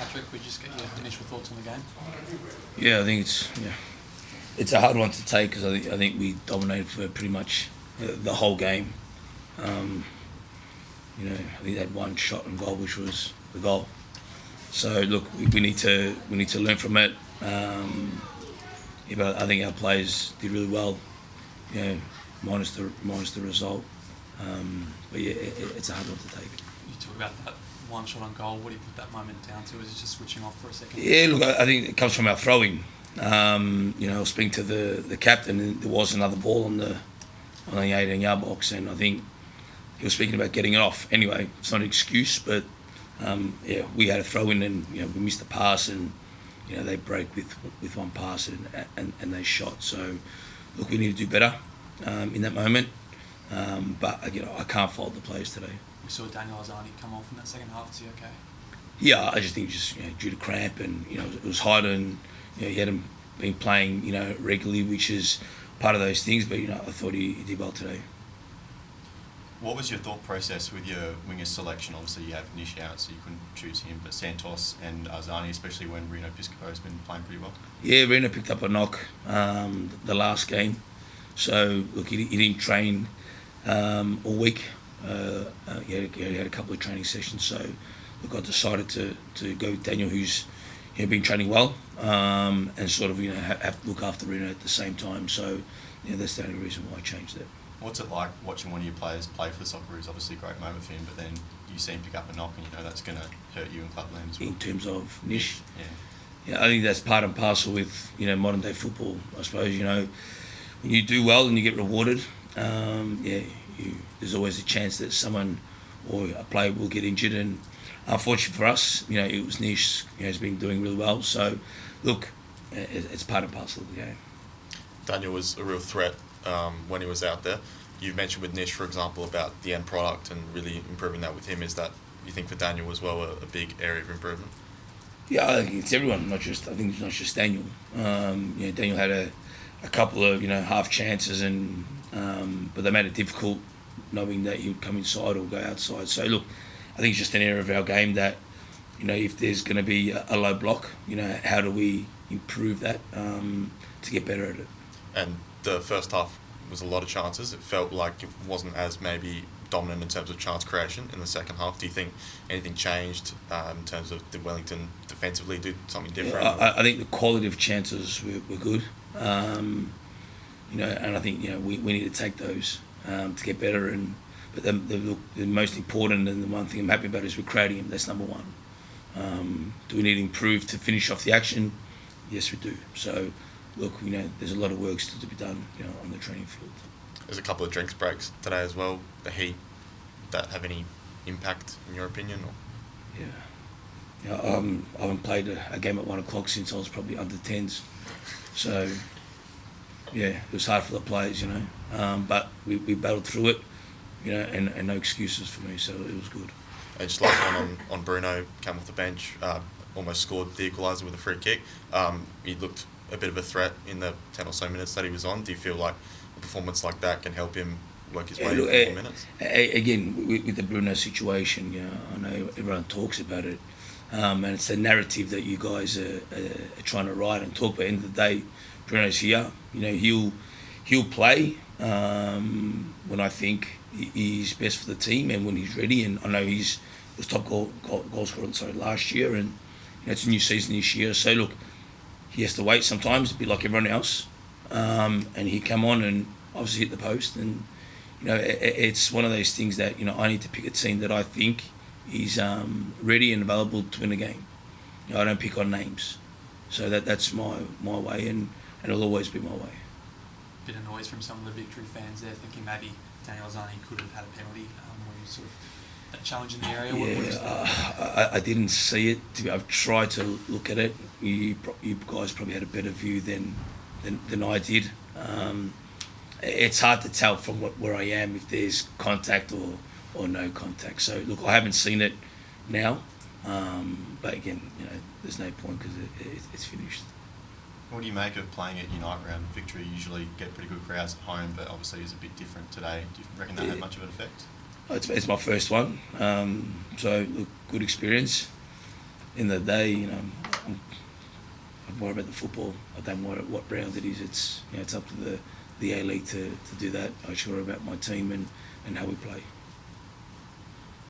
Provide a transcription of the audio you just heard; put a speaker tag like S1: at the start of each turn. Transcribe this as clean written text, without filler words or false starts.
S1: Patrick, we just get your initial thoughts on the game.
S2: Yeah, I think it's a hard one to take because I think we dominated for pretty much the whole game. I think they had one shot on goal, which was the goal. So look, we need to learn from it. But I think our players did really well. Minus the result. But yeah, it's a hard one to take.
S1: You talk about that one shot on goal. What do you put that moment down to? Is it just switching off for a second?
S2: Yeah, look, I think it comes from our throwing. I was speaking to the captain, and there was another ball on the 18-yard box, and I think he was speaking about getting it off. Anyway, it's not an excuse, but we had a throw in, and we missed a pass, and they break with one pass, and they shot. So look, we need to do better in that moment. But I can't fault the players today.
S1: We saw Daniel Arzani come off in that second half. Is he okay?
S2: Yeah, I just think due to cramp, and it was hard, and he hadn't been playing regularly, which is part of those things. But I thought he did well today.
S3: What was your thought process with your winger selection? Obviously, you have Nish out, so you couldn't choose him, but Santos and Arzani, especially when Bruno Fornaroli has been playing pretty well.
S2: Yeah, Bruno picked up a knock the last game, so look, he didn't train all week. He had a couple of training sessions, so look, I decided to go with Daniel, who's been training well, and sort of have to look after Bruno at the same time. So that's the only reason why I changed it.
S3: What's it like watching one of your players play for the Socceroos? Obviously a great moment for him, but then you see him pick up a knock, and that's going to hurt you in clubland as well.
S2: In terms of Nish?
S3: Yeah.
S2: I think that's part and parcel with modern day football. I suppose when you do well and you get rewarded, there's always a chance that someone or a player will get injured, and unfortunately for us, it was Nish. Has been doing really well. So look, it's part and parcel of the game.
S4: Daniel was a real threat when he was out there. You've mentioned with Nish, for example, about the end product and really improving that with him. Is that, you think, for Daniel as well, a big area of improvement?
S2: Yeah, I think it's everyone. I think it's not just Daniel. Daniel had a couple of half chances, and but they made it difficult, knowing that he would come inside or go outside. So look, I think it's just an area of our game that if there's going to be a low block, how do we improve that to get better at it?
S4: And the first half was a lot of chances. It felt like it wasn't as maybe dominant in terms of chance creation in the second half. Do you think anything changed in terms of did Wellington defensively do something different?
S2: Yeah, I think the quality of chances were good. And I think we need to take those to get better. But the most important and the one thing I'm happy about is we're creating them. That's number one. Do we need to improve to finish off the action? Yes, we do. So look, there's a lot of work still to be done, on the training field.
S4: There's a couple of drinks breaks today as well. The heat, that have any impact in your opinion? Or?
S2: Yeah. I haven't played a game at 1 o'clock since I was probably under 10s. So yeah, it was hard for the players, but we battled through it, and no excuses for me. So it was good.
S4: And just last one on Bruno, came off the bench, almost scored the equaliser with a free kick. He looked a bit of a threat in the 10 or so minutes that he was on. Do you feel like a performance like that can help him work his way into 4 minutes?
S2: Again, with the Bruno situation, I know everyone talks about it, and it's the narrative that you guys are trying to write and talk about. At the end of the day, Bruno's here. He'll play when I think he's best for the team and when he's ready. And I know he was top goal scorer last year, and it's a new season this year. So look, he has to wait sometimes, a bit like everyone else, and he come on and obviously hit the post. And it's one of those things that I need to pick a team that I think is ready and available to win a game. I don't pick on names, so that's my way, and it'll always be my way.
S1: Bit of noise from some of the Victory fans there, thinking maybe Daniel Arzani could have had a penalty. Were you sort of that challenge in the area?
S2: Yeah, I didn't see it. I've tried to look at it. You guys probably had a better view than I did. It's hard to tell from where I am if there's contact or no contact. So look, I haven't seen it now, but again, there's no point because it's finished.
S3: What do you make of playing at Unite Ground? Victory usually get pretty good crowds at home, but obviously it's a bit different today. Do you reckon that had much of an effect?
S2: It's my first one, so look, good experience. end of the day, I worry about the football. I don't worry what round it is. It's it's up to the A League to do that. I just worry about my team and how we play.